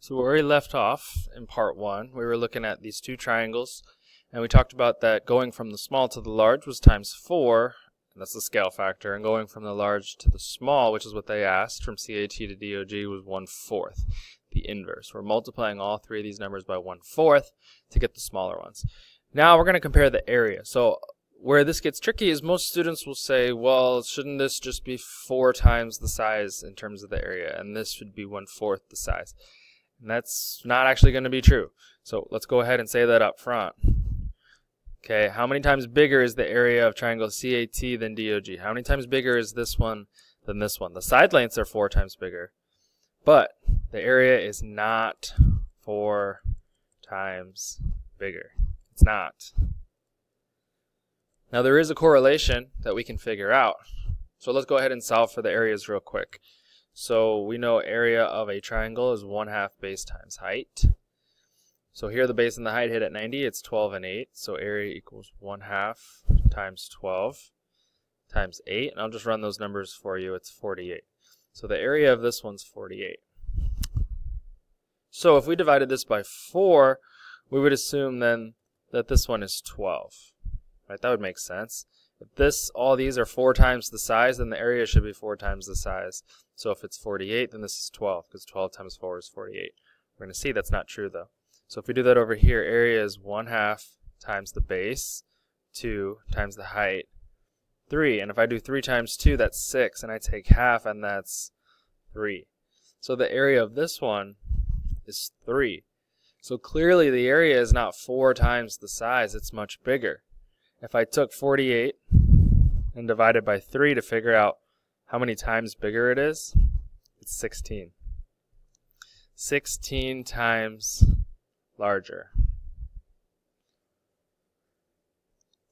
So where we left off in part 1, we were looking at these two triangles, and we talked about that going from the small to the large was times 4, and that's the scale factor, and going from the large to the small, which is what they asked, from CAT to DOG was 1/4, the inverse. We're multiplying all three of these numbers by 1/4 to get the smaller ones. Now we're going to compare the area. So where this gets tricky is most students will say, well, shouldn't this just be 4 times the size in terms of the area, and this should be 1/4 the size. And that's not actually going to be true. So let's go ahead and say that up front. Okay, how many times bigger is the area of triangle CAT than DOG? How many times bigger is this one than this one? The side lengths are 4 times bigger, but the area is not 4 times bigger. It's not. Now there is a correlation that we can figure out. So let's go ahead and solve for the areas real quick. So we know area of a triangle is 1/2 base times height. So here the base and the height hit at 90, it's 12 and 8. So area equals 1/2 times 12 times 8. And I'll just run those numbers for you. It's 48. So the area of this one's 48. So if we divided this by 4, we would assume then that this one is 12. Right? That would make sense. If all these are 4 times the size, then the area should be 4 times the size. So if it's 48, then this is 12, because 12 times 4 is 48. We're going to see that's not true, though. So if we do that over here, area is 1/2 times the base, 2 times the height, 3. And if I do 3 times 2, that's 6. And I take half, and that's 3. So the area of this one is 3. So clearly the area is not 4 times the size. It's much bigger. If I took 48 and divided by 3 to figure out how many times bigger it is, it's 16. 16 times larger.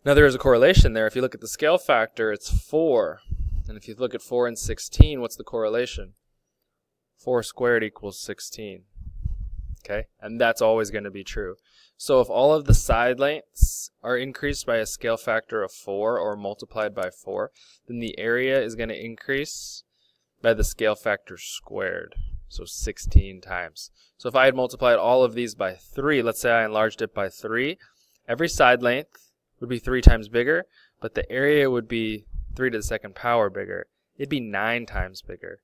Now there is a correlation there. If you look at the scale factor, it's 4. And if you look at 4 and 16, what's the correlation? 4 squared equals 16. Okay? And that's always going to be true. So if all of the side lengths are increased by a scale factor of 4 or multiplied by 4, then the area is going to increase by the scale factor squared. So 16 times. So if I had multiplied all of these by 3, let's say I enlarged it by 3, every side length would be 3 times bigger, but the area would be 3 to the second power bigger. It'd be 9 times bigger.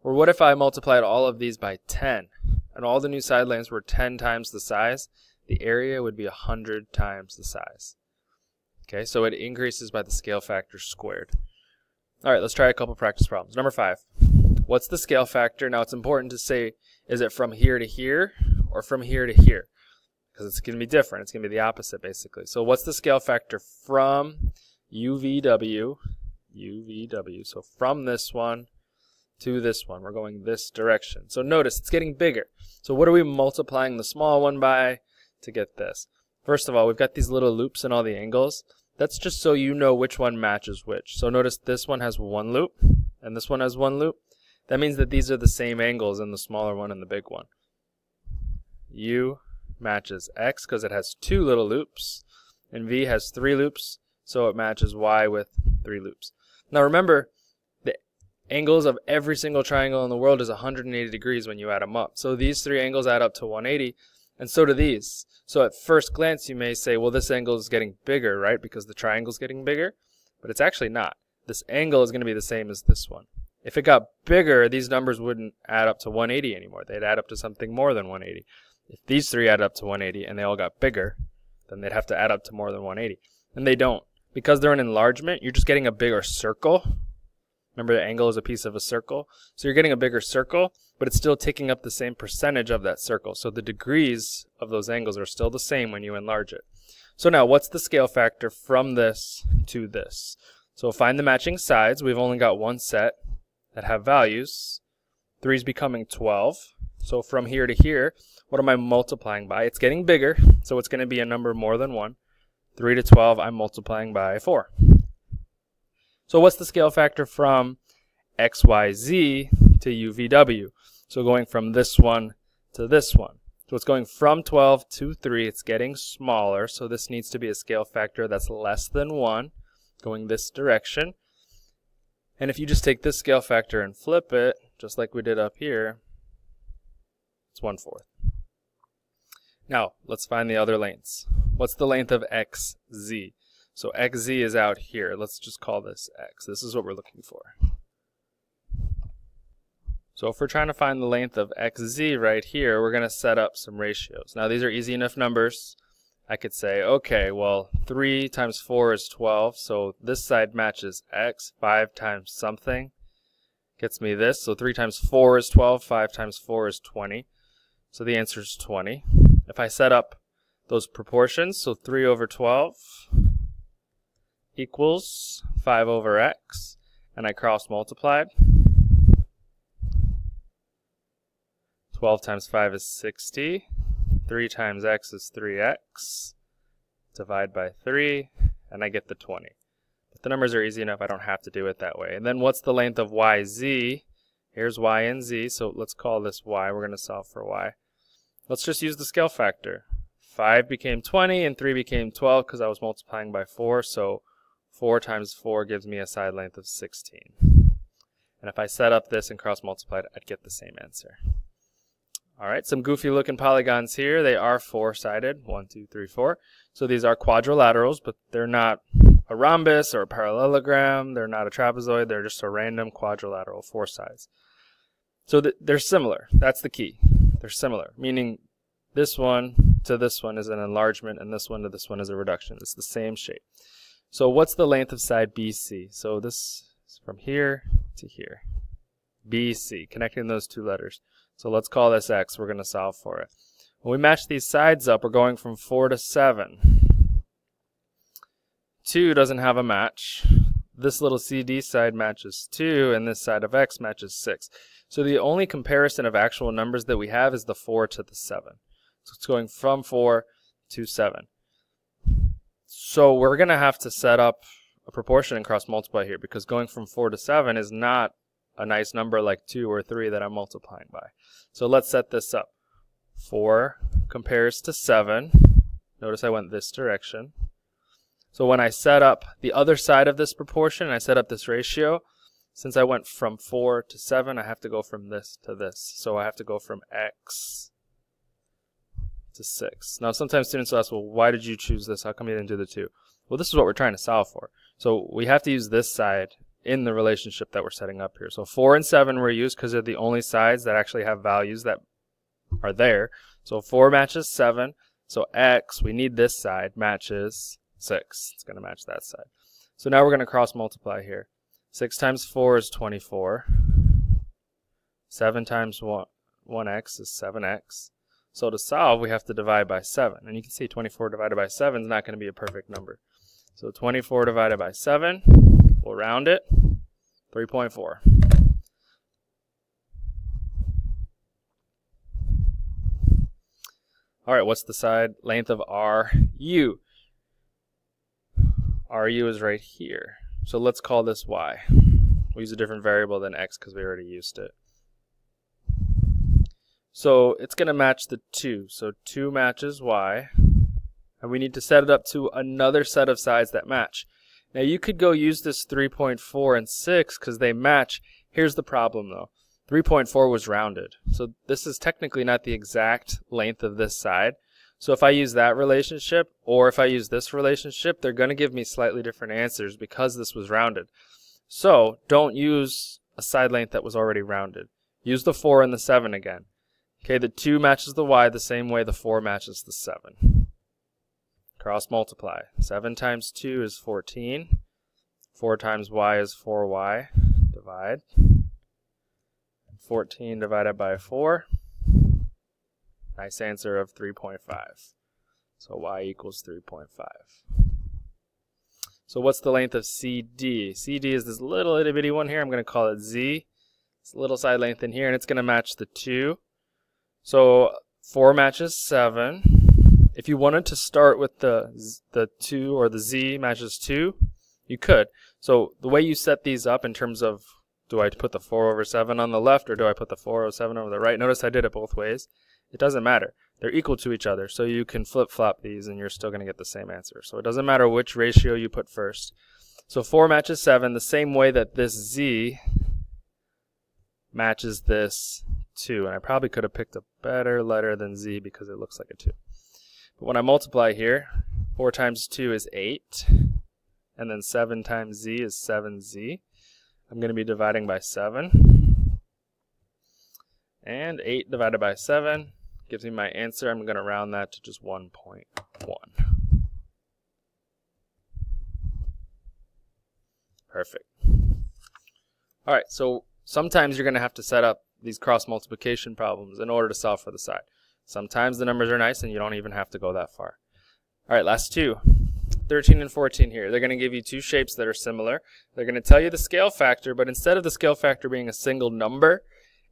Or what if I multiplied all of these by 10, and all the new side lengths were 10 times the size? The area would be 100 times the size. Okay, so it increases by the scale factor squared. All right, let's try a couple practice problems. Number 5. What's the scale factor? Now it's important to say, is it from here to here or from here to here? Because it's going to be different. It's going to be the opposite, basically. So what's the scale factor from UVW, so from this one to this one? We're going this direction. So notice, it's getting bigger. So what are we multiplying the small one by to get this? First of all, we've got these little loops in all the angles. That's just so you know which one matches which. So notice this one has 1 loop, and this one has 1 loop. That means that these are the same angles in the smaller one and the big one. U matches X because it has 2 little loops, and V has 3 loops, so it matches Y with 3 loops. Now remember, the angles of every single triangle in the world is 180 degrees when you add them up. So these 3 angles add up to 180, and so do these. So at first glance you may say, well, this angle is getting bigger, right? Because the triangle's getting bigger, but it's actually not. This angle is going to be the same as this one. If it got bigger, these numbers wouldn't add up to 180 anymore. They'd add up to something more than 180. If these 3 add up to 180 and they all got bigger, then they'd have to add up to more than 180. And they don't. Because they're an enlargement, you're just getting a bigger circle. Remember, the angle is a piece of a circle. So you're getting a bigger circle, but it's still taking up the same percentage of that circle. So the degrees of those angles are still the same when you enlarge it. So now, what's the scale factor from this to this? So find the matching sides. We've only got one set that have values. 3 is becoming 12. So from here to here, what am I multiplying by? It's getting bigger, so it's going to be a number more than 1. 3 to 12, I'm multiplying by 4. So what's the scale factor from XYZ to UVW? So going from this one to this one. So it's going from 12 to 3. It's getting smaller, so this needs to be a scale factor that's less than 1, going this direction. And if you just take this scale factor and flip it, just like we did up here, It's 1/4. Now, let's find the other lengths. What's the length of xz? So xz is out here. Let's just call this x. This is what we're looking for. So if we're trying to find the length of xz right here, we're going to set up some ratios. Now, these are easy enough numbers. I could say, okay, well, 3 times 4 is 12, so this side matches x. 5 times something gets me this. So 3 times 4 is 12, 5 times 4 is 20. So the answer is 20. If I set up those proportions, so 3 over 12 equals 5 over x, and I cross multiplied. 12 times 5 is 60. 3 times x is 3x. Divide by 3, and I get the 20. But the numbers are easy enough, I don't have to do it that way. And then what's the length of yz? Here's y and z, so let's call this y. We're going to solve for y. Let's just use the scale factor. 5 became 20, and 3 became 12 because I was multiplying by 4, so 4 times 4 gives me a side length of 16. And if I set up this and cross multiplied, I'd get the same answer. Alright, some goofy looking polygons here. They are four-sided, 1, 2, 3, 4. So these are quadrilaterals, but they're not a rhombus or a parallelogram. They're not a trapezoid. They're just a random quadrilateral, 4 sides. So they're similar. That's the key. They're similar, meaning this one to this one is an enlargement, and this one to this one is a reduction. It's the same shape. So what's the length of side BC? So this is from here to here. BC, connecting those two letters. So let's call this x. We're going to solve for it. When we match these sides up, we're going from 4 to 7. 2 doesn't have a match. This little CD side matches 2, and this side of x matches 6. So the only comparison of actual numbers that we have is the 4 to the 7. So it's going from 4 to 7. So we're going to have to set up a proportion and cross multiply here, because going from 4 to 7 is not a nice number like 2 or 3 that I'm multiplying by. So let's set this up. 4 compares to 7. Notice I went this direction. So when I set up the other side of this proportion, I set up this ratio, since I went from 4 to 7, I have to go from this to this. So I have to go from x to 6. Now sometimes students will ask, well, why did you choose this? How come you didn't do the 2? Well, this is what we're trying to solve for. So we have to use this side in the relationship that we're setting up here. So 4 and 7 were used because they're the only sides that actually have values that are there. So 4 matches 7. So x, we need this side, matches 6. It's going to match that side. So now we're going to cross multiply here. 6 times 4 is 24. 7 times 1x is 7x. So to solve, we have to divide by 7. And you can see 24 divided by 7 is not going to be a perfect number. So 24 divided by 7, we'll round it, 3.4. All right, what's the side length of RU? RU is right here. So let's call this y. We'll use a different variable than x because we already used it. So it's going to match the 2. So 2 matches y. And we need to set it up to another set of sides that match. Now you could go use this 3.4 and 6 because they match. Here's the problem though. 3.4 was rounded. So this is technically not the exact length of this side. So if I use that relationship or if I use this relationship, they're going to give me slightly different answers because this was rounded. So don't use a side length that was already rounded. Use the 4 and the 7 again. Okay, the 2 matches the y the same way the 4 matches the 7. Cross multiply. 7 times 2 is 14. 4 times y is 4y. Divide. 14 divided by 4. Nice answer of 3.5. So y equals 3.5. So what's the length of CD? CD is this little itty bitty one here. I'm going to call it Z. It's a little side length in here, and it's going to match the 2. So 4 matches 7. If you wanted to start with the 2 or the Z matches 2, you could. So the way you set these up in terms of, do I put the 4 over 7 on the left or do I put the 4 over 7 over the right? Notice I did it both ways. It doesn't matter. They're equal to each other, so you can flip-flop these and you're still going to get the same answer. So it doesn't matter which ratio you put first. So 4 matches 7 the same way that this Z matches this 2. And I probably could have picked a better letter than Z because it looks like a 2. But when I multiply here, 4 times 2 is 8. And then 7 times Z is 7Z. I'm going to be dividing by 7. And 8 divided by 7 gives me my answer. I'm going to round that to just 1.1. Perfect. All right, so sometimes you're going to have to set up these cross multiplication problems in order to solve for the side. Sometimes the numbers are nice and you don't even have to go that far. All right, last two. 13 and 14 here. They're going to give you two shapes that are similar. They're going to tell you the scale factor, but instead of the scale factor being a single number,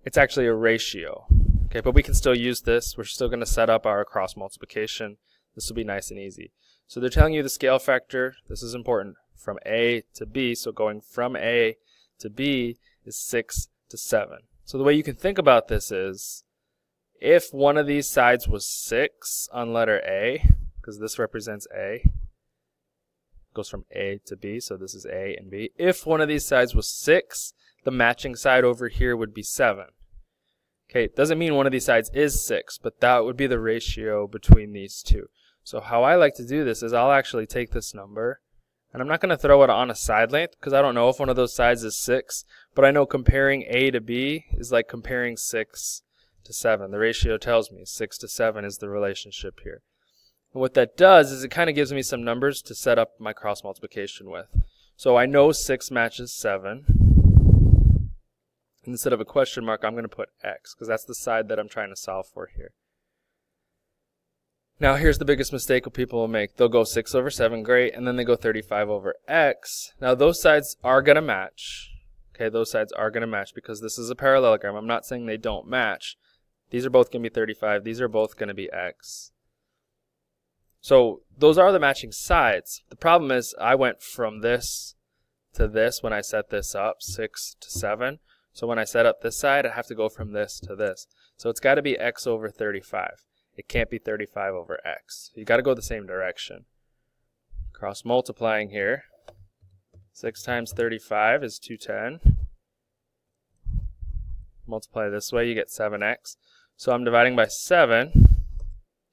it's actually a ratio. Okay, but we can still use this. We're still going to set up our cross multiplication. This will be nice and easy. So they're telling you the scale factor, this is important, from A to B. So going from A to B is 6 to 7. So the way you can think about this is, if one of these sides was 6 on letter A, because this represents A, goes from A to B, so this is A and B. If one of these sides was 6, the matching side over here would be 7. Okay, it doesn't mean one of these sides is 6, but that would be the ratio between these two. So how I like to do this is I'll actually take this number, and I'm not going to throw it on a side length because I don't know if one of those sides is 6, but I know comparing A to B is like comparing 6 to 7. The ratio tells me 6 to 7 is the relationship here. And what that does is it kind of gives me some numbers to set up my cross multiplication with. So I know 6 matches 7. Instead of a question mark, I'm going to put X because that's the side that I'm trying to solve for here. Now here's the biggest mistake people will make. They'll go 6 over 7, great, and then they go 35 over X. Now those sides are going to match. Okay, those sides are going to match because this is a parallelogram. I'm not saying they don't match. These are both going to be 35. These are both going to be X. So those are the matching sides. The problem is I went from this to this when I set this up, 6 to 7. So when I set up this side, I have to go from this to this. So it's got to be X over 35. It can't be 35 over X. You got to go the same direction. Cross multiplying here. 6 times 35 is 210. Multiply this way, you get 7X. So I'm dividing by 7.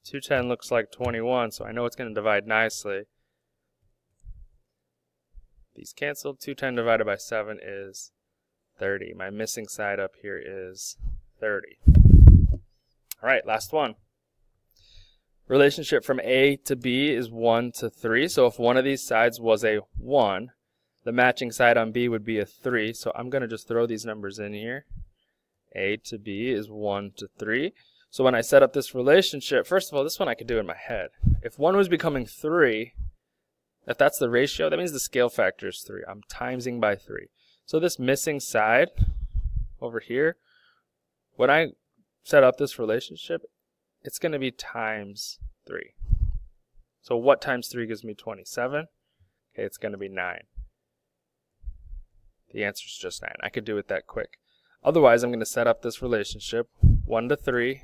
210 looks like 21, so I know it's going to divide nicely. These canceled. 210 divided by 7 is 30. My missing side up here is 30. All right, last one. Relationship from A to B is 1 to 3. So if one of these sides was a 1, the matching side on B would be a 3. So I'm going to just throw these numbers in here. A to B is 1 to 3. So when I set up this relationship, first of all, this one I could do in my head. If 1 was becoming 3, if that's the ratio, that means the scale factor is 3. I'm timesing by 3. So this missing side over here, when I set up this relationship, it's going to be times 3. So what times 3 gives me 27? Okay, it's going to be 9. The answer is just 9. I could do it that quick. Otherwise, I'm going to set up this relationship, 1 to 3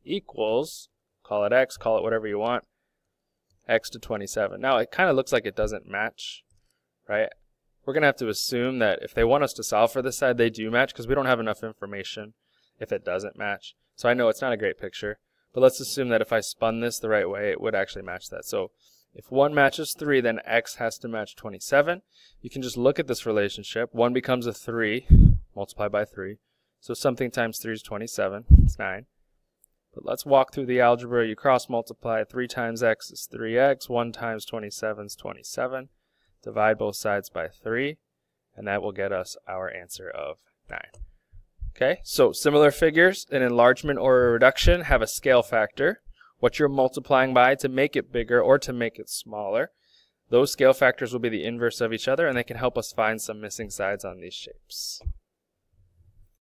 equals, call it X, call it whatever you want, X to 27. Now, it kind of looks like it doesn't match, right? We're going to have to assume that if they want us to solve for this side, they do match because we don't have enough information if it doesn't match. So I know it's not a great picture, but let's assume that if I spun this the right way, it would actually match that. So if 1 matches 3, then X has to match 27. You can just look at this relationship. 1 becomes a 3, multiplied by 3. So something times 3 is 27. It's 9. But let's walk through the algebra. You cross multiply. 3 times X is 3X. 1 times 27 is 27. Divide both sides by 3. And that will get us our answer of 9. Okay, so similar figures, an enlargement or a reduction have a scale factor. What you're multiplying by to make it bigger or to make it smaller. Those scale factors will be the inverse of each other, and they can help us find some missing sides on these shapes.